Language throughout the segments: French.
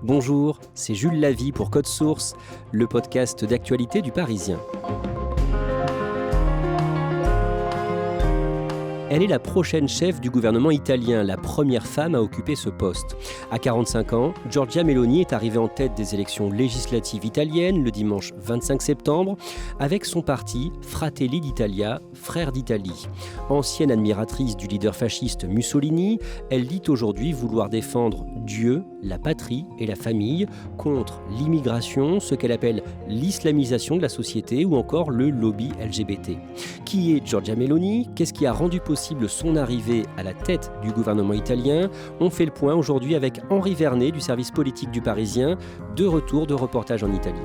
Bonjour, c'est Jules Lavie pour Code Source, le podcast d'actualité du Parisien. Elle est la prochaine chef du gouvernement italien, la première femme à occuper ce poste. À 45 ans, Giorgia Meloni est arrivée en tête des élections législatives italiennes le dimanche 25 septembre avec son parti Fratelli d'Italia, Frères d'Italie. Ancienne admiratrice du leader fasciste Mussolini, elle dit aujourd'hui vouloir défendre Dieu, la patrie et la famille contre l'immigration, ce qu'elle appelle l'islamisation de la société ou encore le lobby LGBT. Qui est Giorgia Meloni ? Qu'est-ce qui a rendu possible son arrivée à la tête du gouvernement italien? On fait le point aujourd'hui avec Henri Vernet du service politique du Parisien, de retour de reportage en Italie.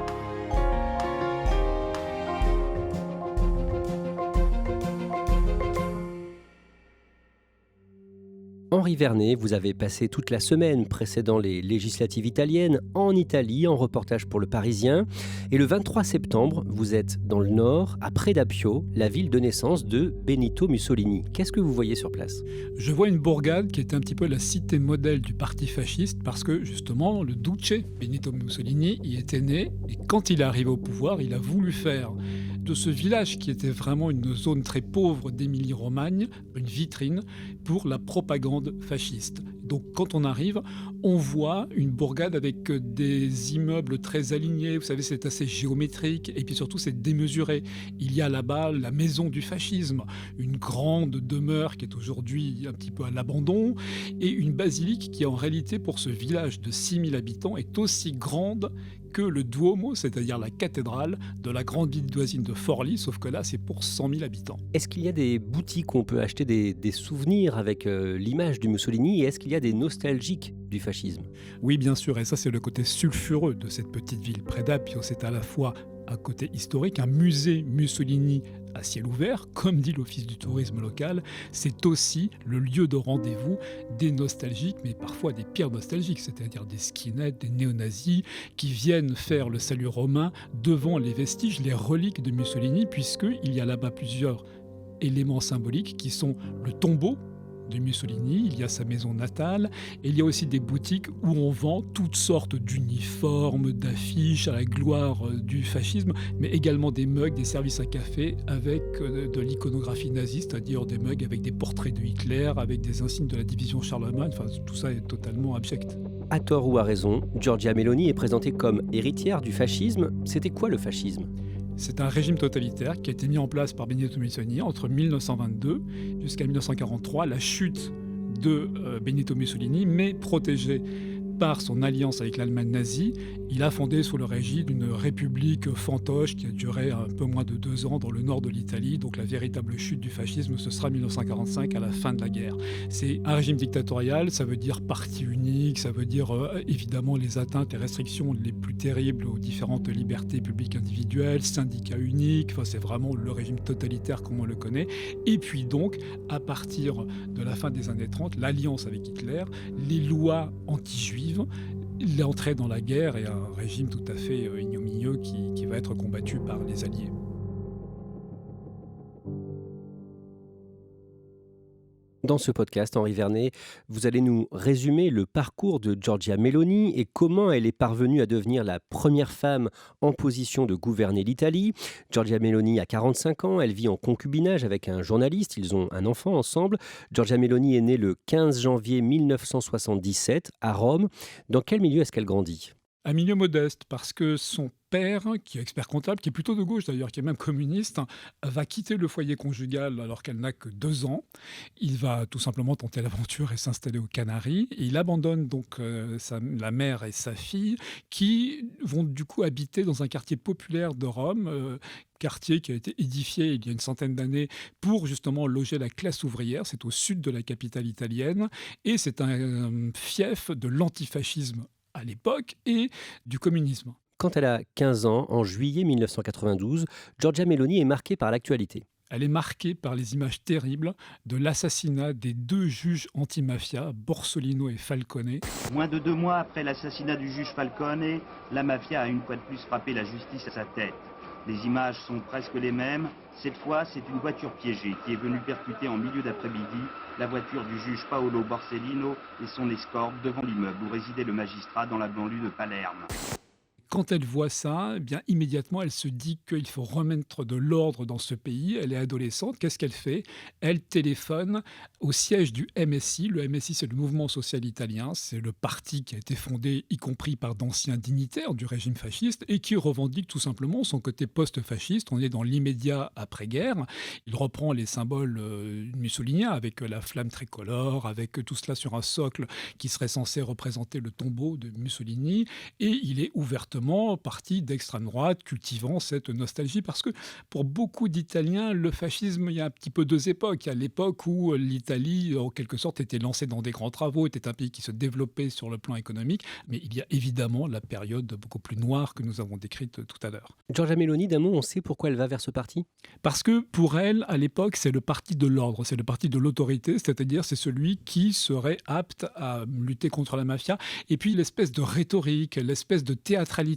Henri Vernet, vous avez passé toute la semaine précédant les législatives italiennes en Italie, en reportage pour Le Parisien. Et le 23 septembre, vous êtes dans le nord, à Predappio, la ville de naissance de Benito Mussolini. Qu'est-ce que vous voyez sur place ? Je vois une bourgade qui est un petit peu la cité modèle du parti fasciste parce que justement, le duce Benito Mussolini y était né et quand il est arrivé au pouvoir, il a voulu faire de ce village qui était vraiment une zone très pauvre d'Émilie-Romagne, une vitrine pour la propagande fasciste. Donc quand on arrive, on voit une bourgade avec des immeubles très alignés, vous savez c'est assez géométrique et puis surtout c'est démesuré. Il y a là-bas la maison du fascisme, une grande demeure qui est aujourd'hui un petit peu à l'abandon et une basilique qui en réalité pour ce village de 6000 habitants est aussi grande que le Duomo, c'est-à-dire la cathédrale de la grande ville voisine de Forlì, sauf que là, c'est pour 100 000 habitants. Est-ce qu'il y a des boutiques où on peut acheter des souvenirs avec l'image du Mussolini et est-ce qu'il y a des nostalgiques du fascisme ? Oui, bien sûr, et ça, c'est le côté sulfureux de cette petite ville. Predappio, c'est à la fois un côté historique, un musée Mussolini à ciel ouvert, comme dit l'Office du tourisme local, c'est aussi le lieu de rendez-vous des nostalgiques, mais parfois des pires nostalgiques, c'est-à-dire des skinheads, des néo-nazis, qui viennent faire le salut romain devant les vestiges, les reliques de Mussolini, puisqu'il y a là-bas plusieurs éléments symboliques qui sont le tombeau de Mussolini, il y a sa maison natale, et il y a aussi des boutiques où on vend toutes sortes d'uniformes, d'affiches à la gloire du fascisme, mais également des mugs, des services à café avec de l'iconographie nazie, c'est-à-dire des mugs avec des portraits de Hitler, avec des insignes de la division Charlemagne, enfin tout ça est totalement abject. À tort ou à raison, Giorgia Meloni est présentée comme héritière du fascisme. C'était quoi le fascisme ? C'est un régime totalitaire qui a été mis en place par Benito Mussolini entre 1922 jusqu'à 1943, la chute de Benito Mussolini, mais protégé par son alliance avec l'Allemagne nazie. Il a fondé sous le régime d'une république fantoche qui a duré un peu moins de 2 ans dans le nord de l'Italie. Donc la véritable chute du fascisme, ce sera 1945 à la fin de la guerre. C'est un régime dictatorial, ça veut dire parti unique, ça veut dire évidemment les atteintes et restrictions les plus terribles aux différentes libertés publiques individuelles, syndicats uniques, enfin, c'est vraiment le régime totalitaire comme on le connaît. Et puis donc, à partir de la fin des années 30, l'alliance avec Hitler, les lois anti-juives, l'entrée dans la guerre et un régime tout à fait ignominieux qui va être combattu par les Alliés. Dans ce podcast, Henri Vernet, vous allez nous résumer le parcours de Giorgia Meloni et comment elle est parvenue à devenir la première femme en position de gouverner l'Italie. Giorgia Meloni a 45 ans, elle vit en concubinage avec un journaliste, ils ont un enfant ensemble. Giorgia Meloni est née le 15 janvier 1977 à Rome. Dans quel milieu est-ce qu'elle grandit ? Un milieu modeste, parce que son père, qui est expert comptable, qui est plutôt de gauche d'ailleurs, qui est même communiste, va quitter le foyer conjugal alors qu'elle n'a que 2 ans. Il va tout simplement tenter l'aventure et s'installer aux Canaries. Et il abandonne donc la mère et sa fille, qui vont du coup habiter dans un quartier populaire de Rome, quartier qui a été édifié il y a une centaine d'années pour justement loger la classe ouvrière. C'est au sud de la capitale italienne et c'est un fief de l'antifascisme à l'époque et du communisme. Quand elle a 15 ans, en juillet 1992, Giorgia Meloni est marquée par l'actualité. Elle est marquée par les images terribles de l'assassinat des 2 juges anti-mafia, Borsellino et Falcone. Moins de 2 mois après l'assassinat du juge Falcone, la mafia a une fois de plus frappé la justice à sa tête. Les images sont presque les mêmes. Cette fois, c'est une voiture piégée qui est venue percuter en milieu d'après-midi la voiture du juge Paolo Borsellino et son escorte devant l'immeuble où résidait le magistrat dans la banlieue de Palerme. Quand elle voit ça, eh bien, immédiatement, elle se dit qu'il faut remettre de l'ordre dans ce pays. Elle est adolescente. Qu'est-ce qu'elle fait? Elle téléphone au siège du MSI. Le MSI, c'est le Mouvement social italien. C'est le parti qui a été fondé, y compris par d'anciens dignitaires du régime fasciste, et qui revendique tout simplement son côté post-fasciste. On est dans l'immédiat après-guerre. Il reprend les symboles mussoliniens, avec la flamme tricolore, avec tout cela sur un socle qui serait censé représenter le tombeau de Mussolini. Et il est ouvertement parti d'extrême droite, cultivant cette nostalgie, parce que pour beaucoup d'Italiens, le fascisme, il y a un petit peu deux époques. Il y a l'époque où l'Italie, en quelque sorte, était lancée dans des grands travaux, était un pays qui se développait sur le plan économique, mais il y a évidemment la période beaucoup plus noire que nous avons décrite tout à l'heure. Giorgia Meloni, d'un mot, on sait pourquoi elle va vers ce parti? Parce que pour elle, à l'époque, c'est le parti de l'ordre, c'est le parti de l'autorité, c'est-à-dire c'est celui qui serait apte à lutter contre la mafia. Et puis l'espèce de rhétorique, l'espèce de théâtralité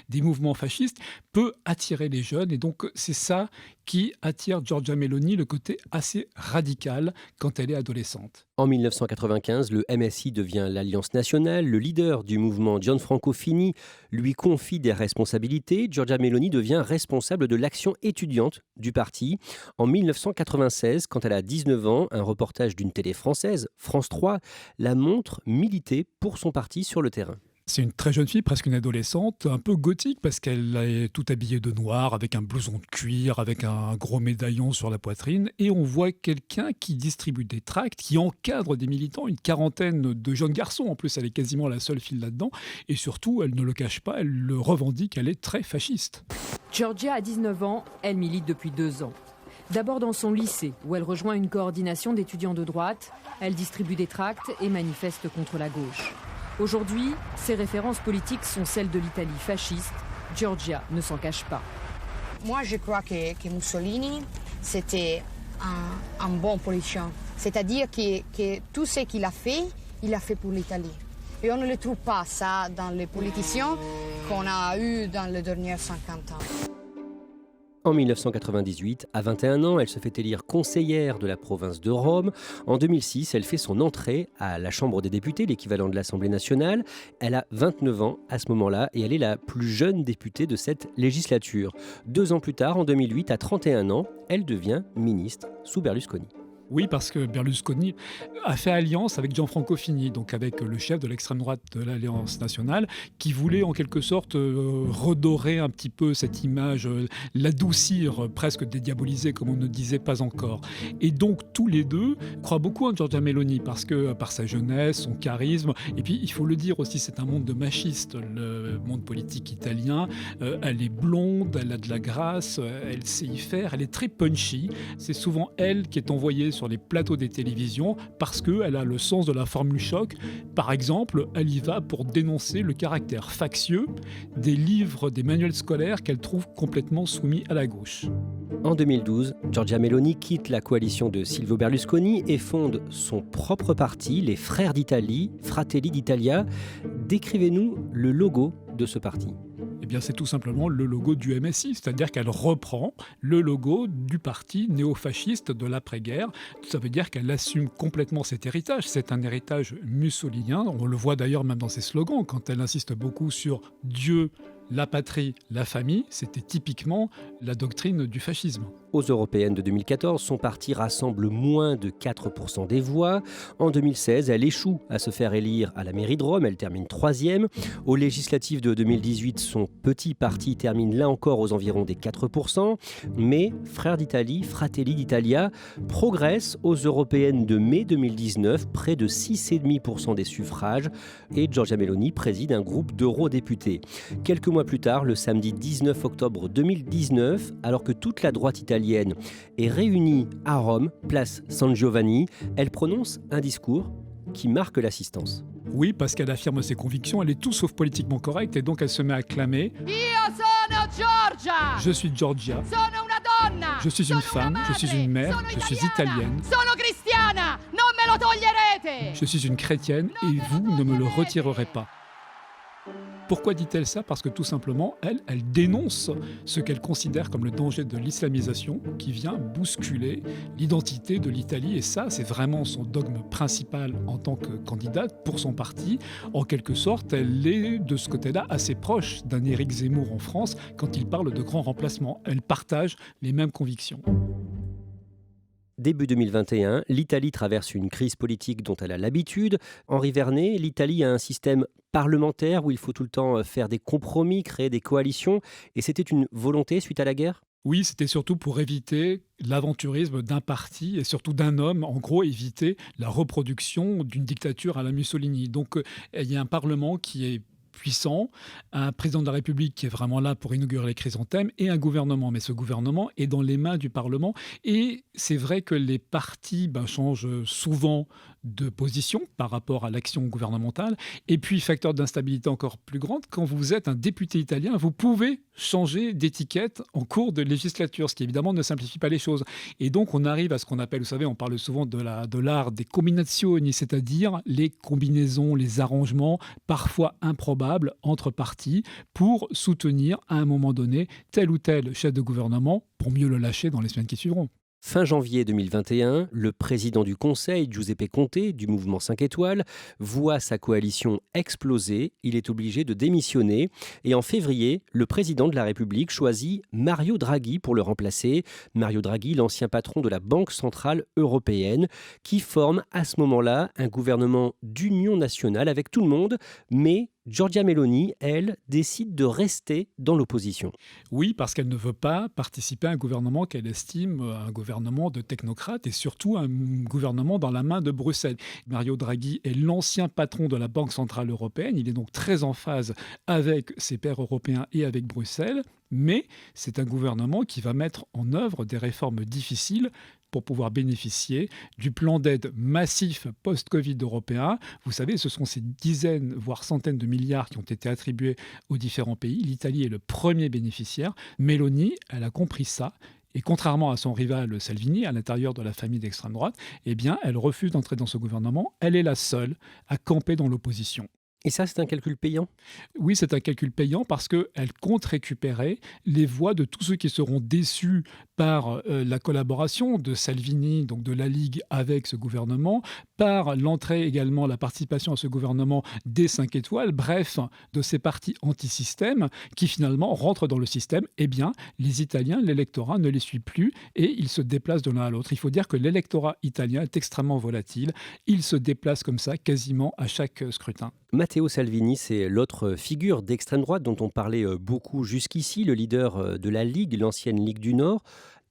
des mouvements fascistes peut attirer les jeunes. Et donc, c'est ça qui attire Giorgia Meloni, le côté assez radical quand elle est adolescente. En 1995, le MSI devient l'Alliance nationale. Le leader du mouvement, Gianfranco Fini, lui confie des responsabilités. Giorgia Meloni devient responsable de l'action étudiante du parti. En 1996, quand elle a 19 ans, un reportage d'une télé française, France 3, la montre militer pour son parti sur le terrain. C'est une très jeune fille, presque une adolescente, un peu gothique parce qu'elle est toute habillée de noir, avec un blouson de cuir, avec un gros médaillon sur la poitrine. Et on voit quelqu'un qui distribue des tracts, qui encadre des militants, une quarantaine de jeunes garçons. En plus, elle est quasiment la seule fille là-dedans. Et surtout, elle ne le cache pas, elle le revendique, elle est très fasciste. Giorgia a 19 ans, elle milite depuis 2 ans. D'abord dans son lycée, où elle rejoint une coordination d'étudiants de droite. Elle distribue des tracts et manifeste contre la gauche. Aujourd'hui, ses références politiques sont celles de l'Italie fasciste. Giorgia ne s'en cache pas. Moi, je crois que Mussolini, c'était un bon politicien. C'est-à-dire que tout ce qu'il a fait pour l'Italie. Et on ne le trouve pas, ça, dans les politiciens qu'on a eus dans les dernières 50 ans. En 1998, à 21 ans, elle se fait élire conseillère de la province de Rome. En 2006, elle fait son entrée à la Chambre des députés, l'équivalent de l'Assemblée nationale. Elle a 29 ans à ce moment-là et elle est la plus jeune députée de cette législature. 2 ans plus tard, en 2008, à 31 ans, elle devient ministre sous Berlusconi. Oui, parce que Berlusconi a fait alliance avec Gianfranco Fini, donc avec le chef de l'extrême droite de l'Alliance nationale, qui voulait en quelque sorte redorer un petit peu cette image, l'adoucir, presque dédiaboliser comme on ne disait pas encore. Et donc tous les deux croient beaucoup en Giorgia Meloni, parce que par sa jeunesse, son charisme, et puis il faut le dire aussi, c'est un monde de machistes, le monde politique italien. Elle est blonde, elle a de la grâce, elle sait y faire, elle est très punchy. C'est souvent elle qui est envoyée sur les plateaux des télévisions parce qu'elle a le sens de la formule choc. Par exemple, elle y va pour dénoncer le caractère factieux des livres, des manuels scolaires qu'elle trouve complètement soumis à la gauche. En 2012, Giorgia Meloni quitte la coalition de Silvio Berlusconi et fonde son propre parti, les Frères d'Italie, Fratelli d'Italia. Décrivez-nous le logo de ce parti. Eh bien, c'est tout simplement le logo du MSI, c'est-à-dire qu'elle reprend le logo du parti néofasciste de l'après-guerre. Ça veut dire qu'elle assume complètement cet héritage. C'est un héritage mussolinien. On le voit d'ailleurs même dans ses slogans, quand elle insiste beaucoup sur Dieu, la patrie, la famille. C'était typiquement la doctrine du fascisme. Aux européennes de 2014, son parti rassemble moins de 4% des voix. En 2016, elle échoue à se faire élire à la mairie de Rome. Elle termine 3e. Aux législatives de 2018, son petit parti termine là encore aux environs des 4%. Mais Frères d'Italie, Fratelli d'Italia progresse aux européennes de mai 2019, près de 6,5% des suffrages. Et Giorgia Meloni préside un groupe d'eurodéputés. Quelques mois plus tard, le samedi 19 octobre 2019, alors que toute la droite italienne est réunie à Rome, place San Giovanni, elle prononce un discours qui marque l'assistance. Oui, parce qu'elle affirme ses convictions, elle est tout sauf politiquement correcte et donc elle se met à clamer « Je suis Giorgia, je suis une femme, je suis une mère, je suis italienne, je suis une chrétienne et vous ne me le retirerez pas. » Pourquoi dit-elle ça ? Parce que tout simplement, elle dénonce ce qu'elle considère comme le danger de l'islamisation qui vient bousculer l'identité de l'Italie. Et ça, c'est vraiment son dogme principal en tant que candidate pour son parti. En quelque sorte, elle est de ce côté-là assez proche d'un Éric Zemmour en France quand il parle de grands remplacements. Elle partage les mêmes convictions. Début 2021, l'Italie traverse une crise politique dont elle a l'habitude. Henri Vernet, l'Italie a un système parlementaire où il faut tout le temps faire des compromis, créer des coalitions. Et c'était une volonté suite à la guerre ? Oui, c'était surtout pour éviter l'aventurisme d'un parti et surtout d'un homme, en gros éviter la reproduction d'une dictature à la Mussolini. Donc il y a un parlement qui est puissant, un président de la République qui est vraiment là pour inaugurer les chrysanthèmes et un gouvernement. Mais ce gouvernement est dans les mains du Parlement et c'est vrai que les partis changent souvent de position par rapport à l'action gouvernementale. Et puis, facteur d'instabilité encore plus grande, quand vous êtes un député italien, vous pouvez changer d'étiquette en cours de législature, ce qui évidemment ne simplifie pas les choses. Et donc, on arrive à ce qu'on appelle, vous savez, on parle souvent de l'art des combinazioni, c'est-à-dire les combinaisons, les arrangements, parfois improbables, entre partis, pour soutenir à un moment donné tel ou tel chef de gouvernement, pour mieux le lâcher dans les semaines qui suivront. Fin janvier 2021, le président du Conseil, Giuseppe Conte, du mouvement 5 étoiles, voit sa coalition exploser. Il est obligé de démissionner. Et en février, le président de la République choisit Mario Draghi pour le remplacer. Mario Draghi, l'ancien patron de la Banque centrale européenne, qui forme à ce moment-là un gouvernement d'union nationale avec tout le monde, mais Giorgia Meloni, elle, décide de rester dans l'opposition. Oui, parce qu'elle ne veut pas participer à un gouvernement qu'elle estime un gouvernement de technocrates et surtout un gouvernement dans la main de Bruxelles. Mario Draghi est l'ancien patron de la Banque centrale européenne. Il est donc très en phase avec ses pairs européens et avec Bruxelles. Mais c'est un gouvernement qui va mettre en œuvre des réformes difficiles pour pouvoir bénéficier du plan d'aide massif post-Covid européen. Vous savez, ce sont ces dizaines, voire centaines de milliards qui ont été attribués aux différents pays. L'Italie est le premier bénéficiaire. Meloni, elle a compris ça. Et contrairement à son rival Salvini, à l'intérieur de la famille d'extrême droite, eh bien, elle refuse d'entrer dans ce gouvernement. Elle est la seule à camper dans l'opposition. Et ça, c'est un calcul payant ? Oui, c'est un calcul payant parce qu'elle compte récupérer les voix de tous ceux qui seront déçus par la collaboration de Salvini, donc de la Ligue, avec ce gouvernement, par l'entrée également, la participation à ce gouvernement des 5 étoiles, bref, de ces partis anti-système qui finalement rentrent dans le système. Eh bien, les Italiens, l'électorat ne les suit plus et ils se déplacent de l'un à l'autre. Il faut dire que l'électorat italien est extrêmement volatile. Il se déplace comme ça quasiment à chaque scrutin. Matteo Salvini, c'est l'autre figure d'extrême droite dont on parlait beaucoup jusqu'ici, le leader de la Ligue, l'ancienne Ligue du Nord.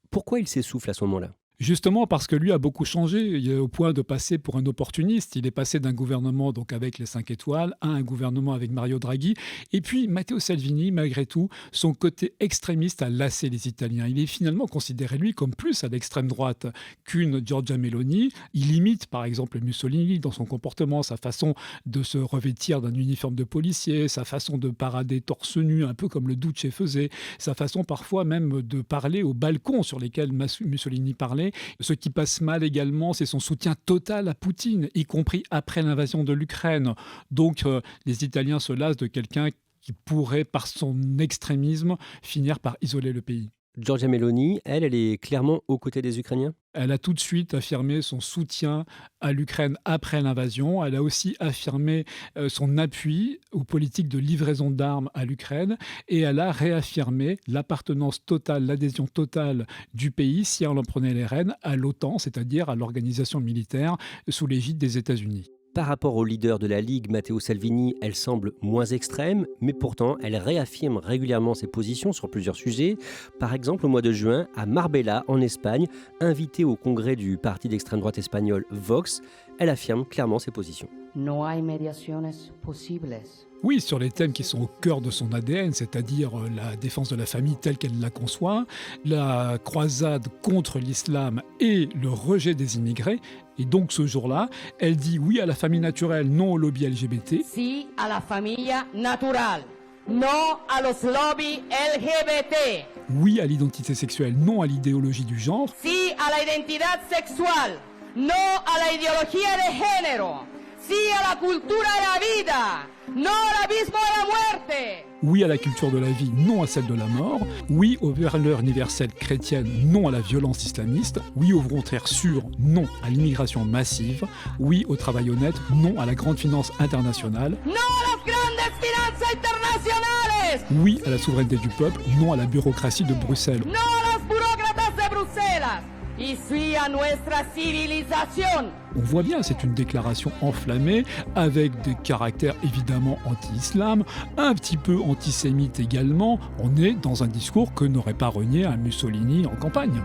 Pourquoi il s'essouffle à ce moment-là ? Justement parce que lui a beaucoup changé, au point de passer pour un opportuniste. Il est passé d'un gouvernement donc avec les 5 étoiles à un gouvernement avec Mario Draghi. Et puis Matteo Salvini, malgré tout, son côté extrémiste a lassé les Italiens. Il est finalement considéré, lui, comme plus à l'extrême droite qu'une Giorgia Meloni. Il imite par exemple Mussolini dans son comportement, sa façon de se revêtir d'un uniforme de policier, sa façon de parader torse nu, un peu comme le Duce faisait, sa façon parfois même de parler au balcon sur lesquels Mussolini parlait. Ce qui passe mal également, c'est son soutien total à Poutine, y compris après l'invasion de l'Ukraine. Donc les Italiens se lassent de quelqu'un qui pourrait, par son extrémisme, finir par isoler le pays. Giorgia Meloni, elle est clairement aux côtés des Ukrainiens ? Elle a tout de suite affirmé son soutien à l'Ukraine après l'invasion. Elle a aussi affirmé son appui aux politiques de livraison d'armes à l'Ukraine. Et elle a réaffirmé l'appartenance totale, l'adhésion totale du pays, si elle en prenait les rênes, à l'OTAN, c'est-à-dire à l'organisation militaire sous l'égide des États-Unis. Par rapport au leader de la Ligue, Matteo Salvini, elle semble moins extrême, mais pourtant, elle réaffirme régulièrement ses positions sur plusieurs sujets. Par exemple, au mois de juin, à Marbella, en Espagne, invitée au congrès du parti d'extrême droite espagnol Vox, elle affirme clairement ses positions. No hay mediaciones posibles. Oui, sur les thèmes qui sont au cœur de son ADN, c'est-à-dire la défense de la famille telle qu'elle la conçoit, la croisade contre l'islam et le rejet des immigrés. Et donc ce jour-là, elle dit oui à la famille naturelle, non au lobby LGBT. Sí a la familia natural, no a los lobbies LGBT. Oui à l'identité sexuelle, non à l'idéologie du genre. Sí a la identidad sexual, no a la ideología de género. Sí a la cultura de la vida, no al abismo de la muerte. Oui à la culture de la vie, non à celle de la mort. Oui aux valeurs universelles chrétiennes, non à la violence islamiste. Oui aux frontières sûres, non à l'immigration massive. Oui au travail honnête, non à la grande finance internationale. No a las grandes finanzas internacionales. Oui à la souveraineté du peuple, non à la bureaucratie de Bruxelles. No a las burócratas de Bruselas. Y sí a nuestra civilización. On voit bien, c'est une déclaration enflammée, avec des caractères évidemment anti-islam, un petit peu antisémite également. On est dans un discours que n'aurait pas renié un Mussolini en campagne.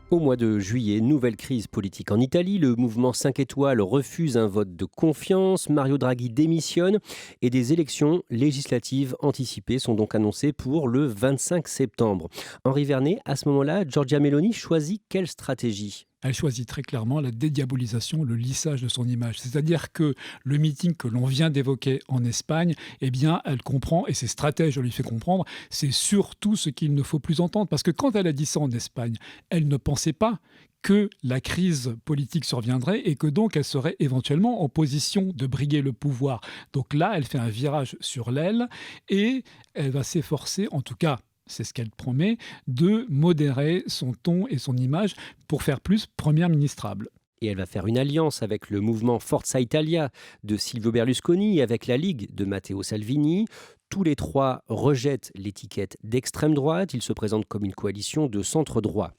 Au mois de juillet, nouvelle crise politique en Italie. Le mouvement 5 étoiles refuse un vote de confiance. Mario Draghi démissionne et des élections législatives anticipées sont donc annoncées pour le 25 septembre. Henri Vernet, à ce moment-là, Giorgia Meloni choisit quelle stratégie ? Elle choisit très clairement la dédiabolisation, le lissage de son image. C'est-à-dire que le meeting que l'on vient d'évoquer en Espagne, eh bien, elle comprend, et ses stratèges lui fait comprendre, c'est surtout ce qu'il ne faut plus entendre. Parce que quand elle a dit ça en Espagne, elle ne pensait pas que la crise politique surviendrait et que donc elle serait éventuellement en position de briguer le pouvoir. Donc là, elle fait un virage sur l'aile et elle va s'efforcer, en tout cas, c'est ce qu'elle promet, de modérer son ton et son image pour faire plus première ministrable. Et elle va faire une alliance avec le mouvement Forza Italia de Silvio Berlusconi et avec la Ligue de Matteo Salvini. Tous les trois rejettent l'étiquette d'extrême droite. Ils se présentent comme une coalition de centre-droit.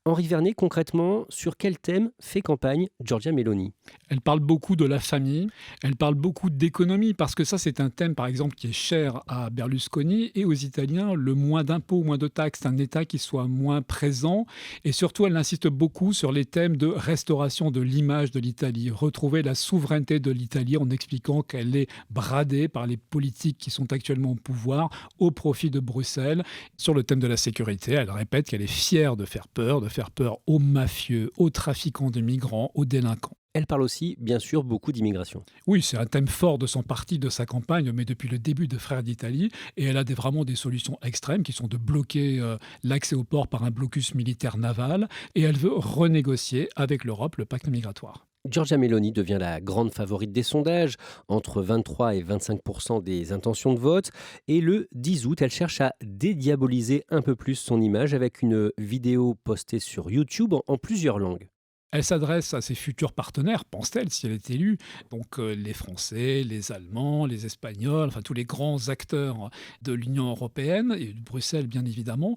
Henri Vernet, concrètement, sur quel thème fait campagne Giorgia Meloni ? Elle parle beaucoup de la famille, elle parle beaucoup d'économie, parce que ça, c'est un thème, par exemple, qui est cher à Berlusconi et aux Italiens. Le moins d'impôts, moins de taxes, un État qui soit moins présent. Et surtout, elle insiste beaucoup sur les thèmes de restauration de l'image de l'Italie, retrouver la souveraineté de l'Italie en expliquant qu'elle est bradée par les politiques qui sont actuellement au pouvoir au profit de Bruxelles. Sur le thème de la sécurité, elle répète qu'elle est fière de faire peur aux mafieux, aux trafiquants de migrants, aux délinquants. Elle parle aussi, bien sûr, beaucoup d'immigration. Oui, c'est un thème fort de son parti, de sa campagne, mais depuis le début de Frères d'Italie. Et elle a vraiment des solutions extrêmes qui sont de bloquer l'accès au port par un blocus militaire naval. Et elle veut renégocier avec l'Europe le pacte migratoire. Giorgia Meloni devient la grande favorite des sondages, entre 23 et 25% des intentions de vote. Et le 10 août, elle cherche à dédiaboliser un peu plus son image avec une vidéo postée sur YouTube en plusieurs langues. Elle s'adresse à ses futurs partenaires, pense-t-elle, si elle est élue, donc les Français, les Allemands, les Espagnols, enfin tous les grands acteurs de l'Union européenne et de Bruxelles bien évidemment,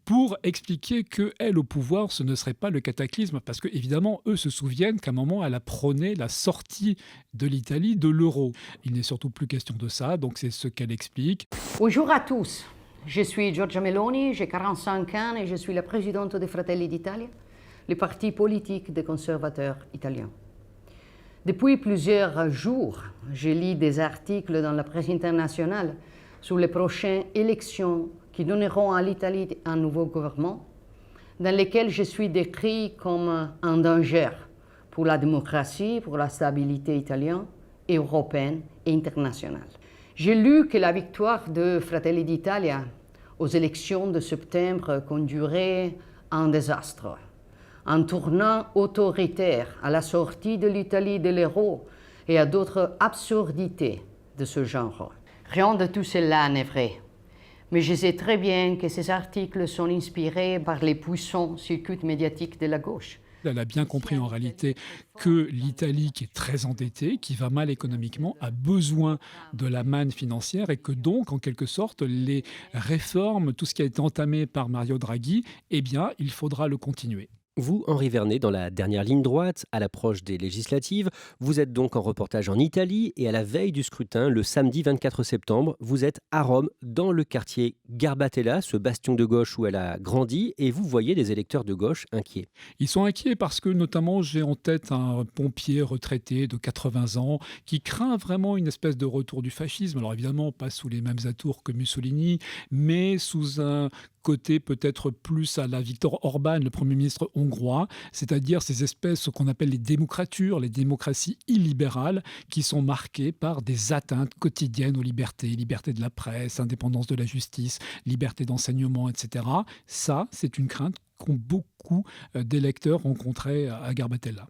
pour expliquer qu'elle au pouvoir, ce ne serait pas le cataclysme, parce qu'évidemment, eux se souviennent qu'à un moment, elle a prôné la sortie de l'Italie de l'euro. Il n'est surtout plus question de ça, donc c'est ce qu'elle explique. Bonjour à tous, je suis Giorgia Meloni, j'ai 45 ans et je suis la présidente des Fratelli d'Italia, le parti politique des conservateurs italiens. Depuis plusieurs jours, je lis des articles dans la presse internationale sur les prochaines élections qui donneront à l'Italie un nouveau gouvernement, dans lesquels je suis décrit comme un danger pour la démocratie, pour la stabilité italienne, européenne et internationale. J'ai lu que la victoire de Fratelli d'Italia aux élections de septembre conduirait à un désastre, un tournant autoritaire à la sortie de l'Italie de l'euro et à d'autres absurdités de ce genre. Rien de tout cela n'est vrai, mais je sais très bien que ces articles sont inspirés par les puissants circuits médiatiques de la gauche. Elle a bien compris en réalité que l'Italie, qui est très endettée, qui va mal économiquement, a besoin de la manne financière et que donc, en quelque sorte, les réformes, tout ce qui a été entamé par Mario Draghi, eh bien, il faudra le continuer. Vous, Henri Vernet, dans la dernière ligne droite, à l'approche des législatives, vous êtes donc en reportage en Italie et à la veille du scrutin, le samedi 24 septembre, vous êtes à Rome, dans le quartier Garbatella, ce bastion de gauche où elle a grandi, et vous voyez des électeurs de gauche inquiets. Ils sont inquiets parce que notamment j'ai en tête un pompier retraité de 80 ans qui craint vraiment une espèce de retour du fascisme. Alors évidemment, pas sous les mêmes atours que Mussolini, mais sous un côté peut-être plus à la Viktor Orban, le Premier ministre hongrois, c'est-à-dire ces espèces, ce qu'on appelle les démocratures, les démocraties illibérales, qui sont marquées par des atteintes quotidiennes aux libertés, liberté de la presse, indépendance de la justice, liberté d'enseignement, etc. Ça, c'est une crainte qu'ont beaucoup d'électeurs rencontrés à Garbatella.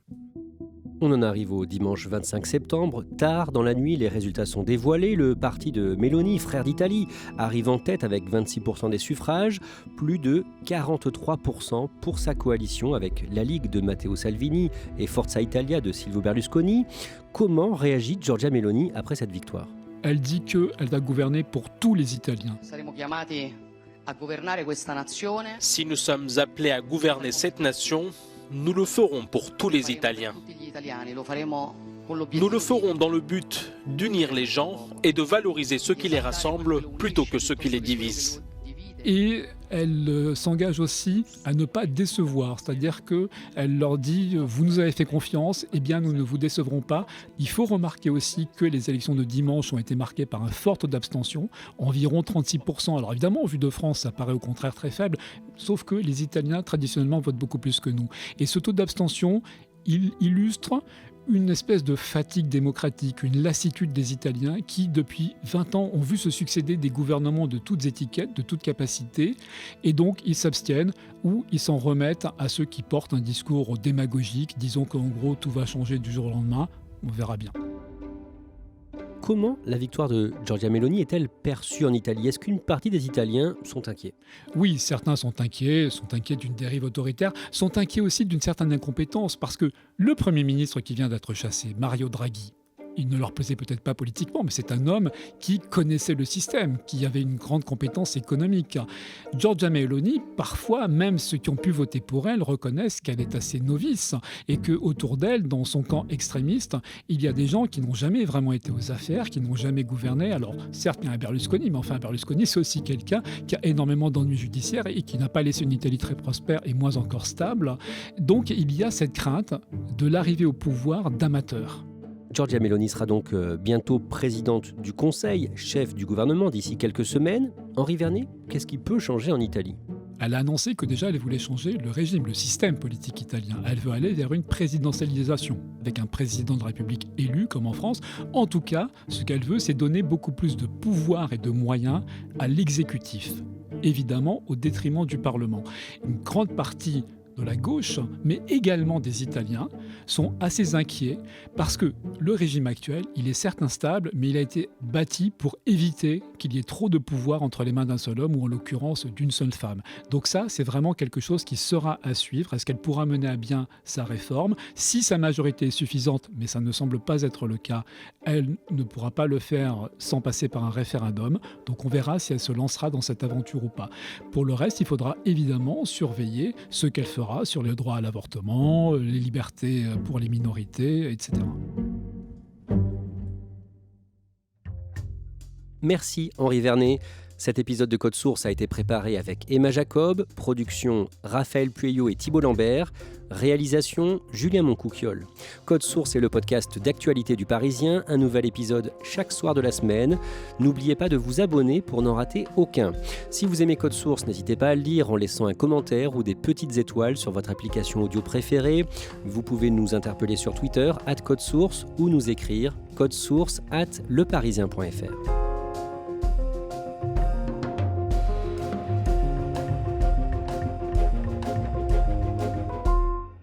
On en arrive au dimanche 25 septembre. Tard dans la nuit, les résultats sont dévoilés. Le parti de Meloni, Frères d'Italie, arrive en tête avec 26% des suffrages, plus de 43% pour sa coalition avec la Ligue de Matteo Salvini et Forza Italia de Silvio Berlusconi. Comment réagit Giorgia Meloni après cette victoire ? Elle dit qu'elle va gouverner pour tous les Italiens. Si nous sommes appelés à gouverner cette nation, nous le ferons pour tous les Italiens. Nous le ferons dans le but d'unir les gens et de valoriser ce qui les rassemble plutôt que ce qui les divise. Et elle s'engage aussi à ne pas décevoir, c'est-à-dire qu'elle leur dit « vous nous avez fait confiance, eh bien nous ne vous décevrons pas ». Il faut remarquer aussi que les élections de dimanche ont été marquées par un fort taux d'abstention, environ 36%. Alors évidemment, au vu de France, ça paraît au contraire très faible, sauf que les Italiens traditionnellement votent beaucoup plus que nous. Et ce taux d'abstention, il illustre une espèce de fatigue démocratique, une lassitude des Italiens qui, depuis 20 ans, ont vu se succéder des gouvernements de toutes étiquettes, de toutes capacités, et donc ils s'abstiennent ou ils s'en remettent à ceux qui portent un discours démagogique, disons qu'en gros tout va changer du jour au lendemain, on verra bien. Comment la victoire de Giorgia Meloni est-elle perçue en Italie ? Est-ce qu'une partie des Italiens sont inquiets ? Oui, certains sont inquiets d'une dérive autoritaire, sont inquiets aussi d'une certaine incompétence, parce que le Premier ministre qui vient d'être chassé, Mario Draghi, il ne leur plaisait peut-être pas politiquement, mais c'est un homme qui connaissait le système, qui avait une grande compétence économique. Giorgia Meloni, parfois, même ceux qui ont pu voter pour elle reconnaissent qu'elle est assez novice et qu'autour d'elle, dans son camp extrémiste, il y a des gens qui n'ont jamais vraiment été aux affaires, qui n'ont jamais gouverné. Alors, certes, il y a un Berlusconi, mais enfin, Berlusconi, c'est aussi quelqu'un qui a énormément d'ennuis judiciaires et qui n'a pas laissé une Italie très prospère et moins encore stable. Donc, il y a cette crainte de l'arrivée au pouvoir d'amateurs. Giorgia Meloni sera donc bientôt présidente du Conseil, chef du gouvernement d'ici quelques semaines. Henri Vernet, qu'est-ce qui peut changer en Italie ? Elle a annoncé que déjà elle voulait changer le régime, le système politique italien. Elle veut aller vers une présidentialisation, avec un président de la République élu comme en France. En tout cas, ce qu'elle veut, c'est donner beaucoup plus de pouvoir et de moyens à l'exécutif, évidemment au détriment du Parlement. Une grande partie de la gauche, mais également des Italiens, sont assez inquiets parce que le régime actuel, il est certes instable, mais il a été bâti pour éviter qu'il y ait trop de pouvoir entre les mains d'un seul homme ou en l'occurrence d'une seule femme. Donc ça, c'est vraiment quelque chose qui sera à suivre. Est-ce qu'elle pourra mener à bien sa réforme ? Si sa majorité est suffisante, mais ça ne semble pas être le cas, elle ne pourra pas le faire sans passer par un référendum. Donc on verra si elle se lancera dans cette aventure ou pas. Pour le reste, il faudra évidemment surveiller ce qu'elle fera sur le droit à l'avortement, les libertés pour les minorités, etc. Merci Henri Vernet. Cet épisode de Code Source a été préparé avec Emma Jacob, production Raphaël Pueyo et Thibault Lambert, réalisation Julien Moncouquiol. Code Source est le podcast d'actualité du Parisien, un nouvel épisode chaque soir de la semaine. N'oubliez pas de vous abonner pour n'en rater aucun. Si vous aimez Code Source, n'hésitez pas à le lire en laissant un commentaire ou des petites étoiles sur votre application audio préférée. Vous pouvez nous interpeller sur Twitter @codesource ou nous écrire codesource@leparisien.fr.